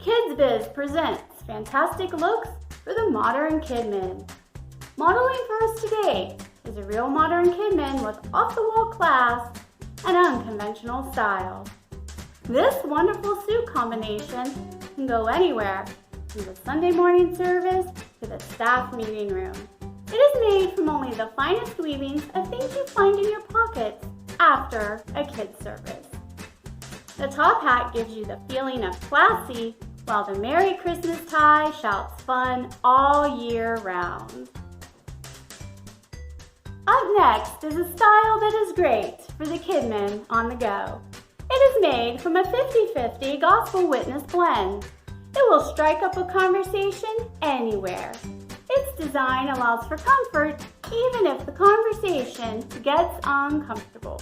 Kidz Biz presents fantastic looks for the modern kidman. Modeling for us today is a real modern kidman with off-the-wall class and unconventional style. This wonderful suit combination can go anywhere, from the Sunday morning service to the staff meeting room. It is made from only the finest weavings of things you find in your pockets after a kids' service. The top hat gives you the feeling of classy, while the Merry Christmas tie shouts fun all year round. Up next is a style that is great for the kidman on the go. It is made from a 50-50 gospel witness blend. It will strike up a conversation anywhere. Its design allows for comfort even if the conversation gets uncomfortable.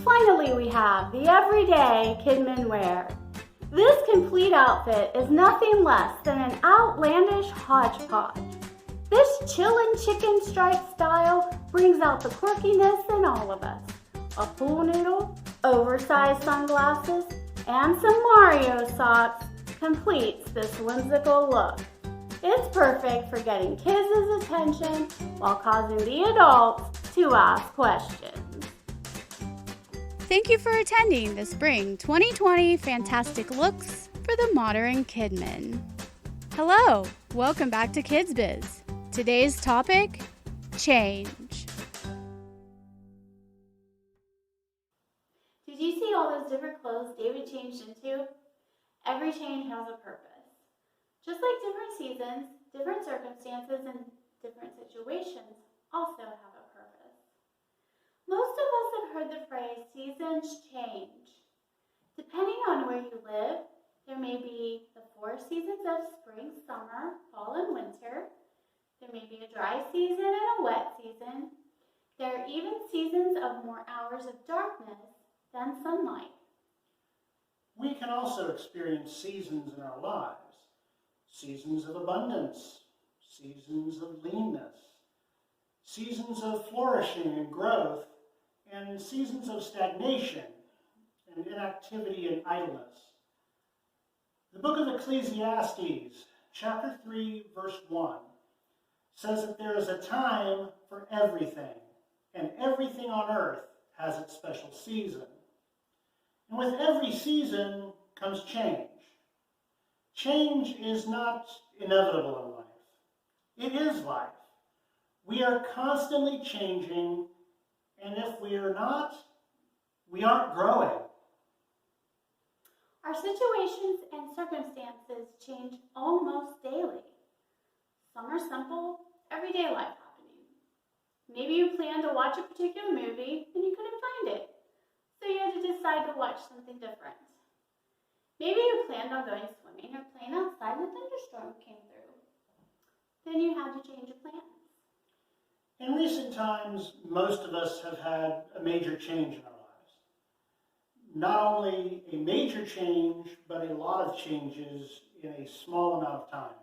Finally, we have the everyday kidman wear. This complete outfit is nothing less than an outlandish hodgepodge. This chillin' chicken stripe style brings out the quirkiness in all of us. A pool noodle, oversized sunglasses, and some Mario socks completes this whimsical look. It's perfect for getting kids' attention while causing the adults to ask questions. Thank you for attending the Spring 2020 Fantastic Looks for the Modern Kidman. Hello, welcome back to Kidz Biz. Today's topic, change. Did you see all those different clothes David changed into? Every change has a purpose. Just like different seasons, different circumstances, and different situations also have a purpose. Most of us have heard the phrase, seasons change. Depending on where you live, there may be the 4 seasons of spring, summer, fall, and winter. There may be a dry season and a wet season. There are even seasons of more hours of darkness than sunlight. We can also experience seasons in our lives. Seasons of abundance, seasons of leanness, seasons of flourishing and growth, and seasons of stagnation and inactivity and idleness. The book of Ecclesiastes, chapter 3, verse 1, says that there is a time for everything, and everything on earth has its special season. And with every season comes change. Change is not inevitable in life. It is life. We are constantly changing, and if we are not, we aren't growing. Our situations and circumstances change almost daily. Some are simple, everyday life happening. Maybe you planned to watch a particular movie and you couldn't find it, so you had to decide to watch something different. Maybe you planned on going swimming or playing outside and a thunderstorm came through. Then you had to change your plans. In recent times, most of us have had a major change in our lives. Not only a major change, but a lot of changes in a small amount of time.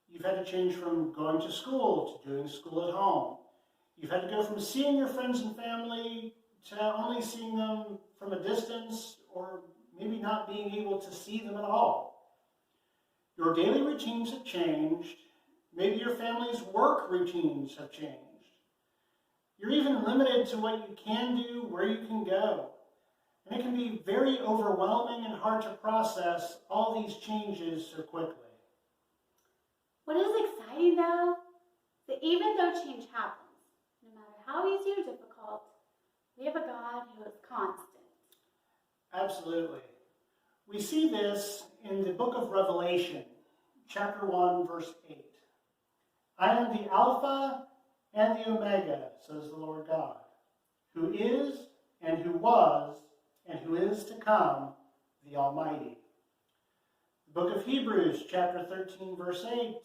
You've had to change from going to school to doing school at home. You've had to go from seeing your friends and family to only seeing them from a distance, or maybe not being able to see them at all. Your daily routines have changed. Maybe your family's work routines have changed. You're even limited to what you can do, where you can go. And it can be very overwhelming and hard to process all these changes so quickly. What is exciting though, that even though change happens, no matter how easy or difficult, we have a God who is constant. Absolutely. We see this in the book of Revelation, chapter 1, verse 8. I am the Alpha and the Omega, says the Lord God, who is and who was and who is to come, the Almighty. The book of Hebrews, chapter 13, verse 8,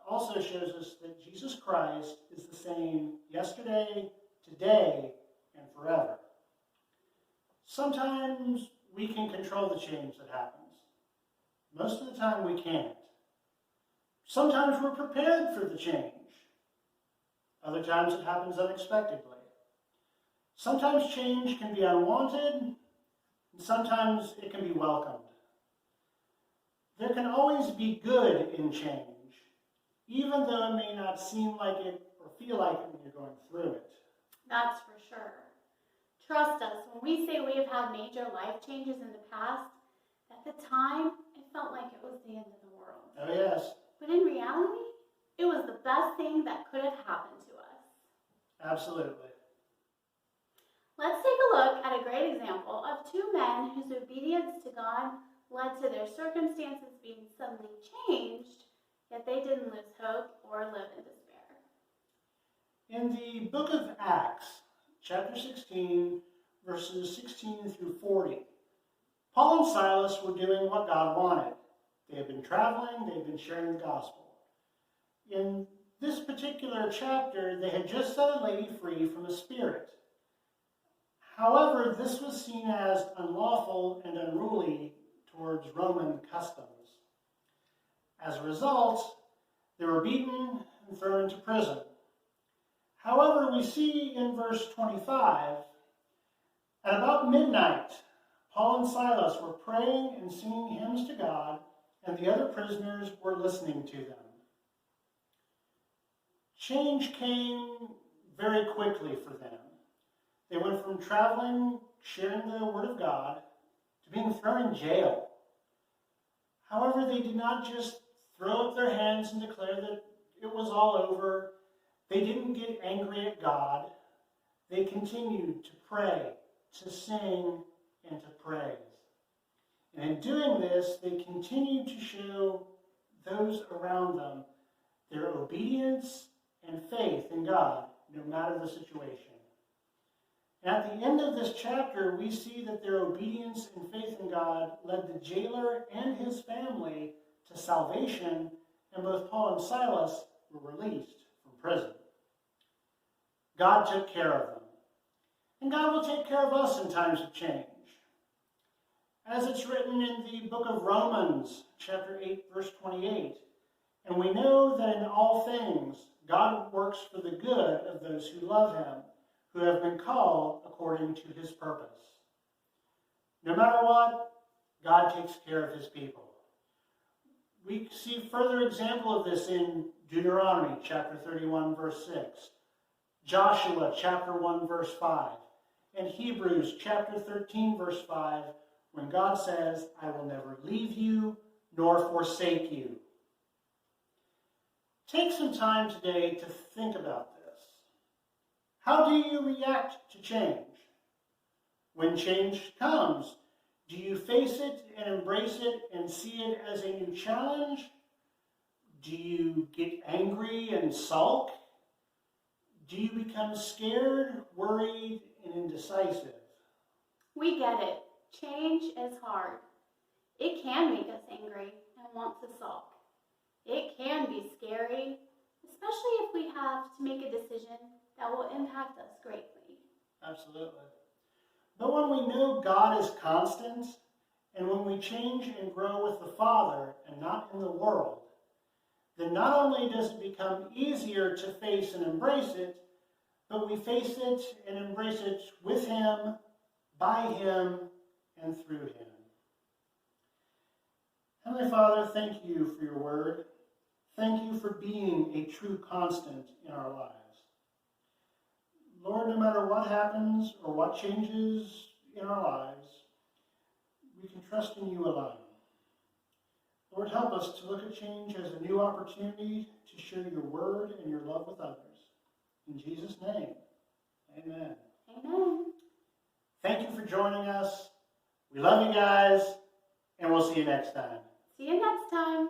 also shows us that Jesus Christ is the same yesterday, today, and forever. Sometimes we can control the change that happens. Most of the time we can't. Sometimes we're prepared for the change. Other times it happens unexpectedly. Sometimes change can be unwanted, and sometimes it can be welcomed. There can always be good in change, even though it may not seem like it or feel like it when you're going through it. That's for sure. Trust us, when we say we have had major life changes in the past, at the time, it felt like it was the end of the world. Oh, yes. But in reality, it was the best thing that could have happened to us. Absolutely. Let's take a look at a great example of two men whose obedience to God led to their circumstances being suddenly changed, yet they didn't lose hope or live in despair. In the book of Acts, chapter 16, verses 16 through 40, Paul and Silas were doing what God wanted. They had been traveling, they had been sharing the gospel. In this particular chapter, they had just set a lady free from a spirit. However, this was seen as unlawful and unruly towards Roman customs. As a result, they were beaten and thrown into prison. However, we see in verse 25, at about midnight, Paul and Silas were praying and singing hymns to God, and the other prisoners were listening to them. Change came very quickly for them. They went from traveling, sharing the Word of God, to being thrown in jail. However, they did not just throw up their hands and declare that it was all over. They didn't get angry at God. They continued to pray, to sing, and to praise. And in doing this, they continued to show those around them their obedience and faith in God, no matter the situation. And at the end of this chapter, we see that their obedience and faith in God led the jailer and his family to salvation, and both Paul and Silas were released from prison. God took care of them. And God will take care of us in times of change. As it's written in the book of Romans, chapter 8, verse 28, and we know that in all things God works for the good of those who love him, who have been called according to his purpose. No matter what, God takes care of his people. We see further example of this in Deuteronomy chapter 31, verse 6, Joshua chapter 1, verse 5, and Hebrews chapter 13, verse 5, when God says, I will never leave you nor forsake you. Take some time today to think about this. How do you react to change? When change comes, do you face it and embrace it and see it as a new challenge? Do you get angry and sulk? Do you become scared, worried, and indecisive? We get it. Change is hard. It can make us angry and want to sulk. It can be scary, especially if we have to make a decision that will impact us greatly. Absolutely. But when we know God is constant, and when we change and grow with the Father and not in the world, then not only does it become easier to face and embrace it, but we face it and embrace it with him, by him, and through him. Heavenly Father, thank you for your word. Thank you for being a true constant in our lives. Lord, no matter what happens or what changes in our lives, we can trust in you alone. Lord, help us to look at change as a new opportunity to share your word and your love with others. In Jesus' name, amen. Amen. Thank you for joining us. We love you guys, and we'll see you next time. See you next time.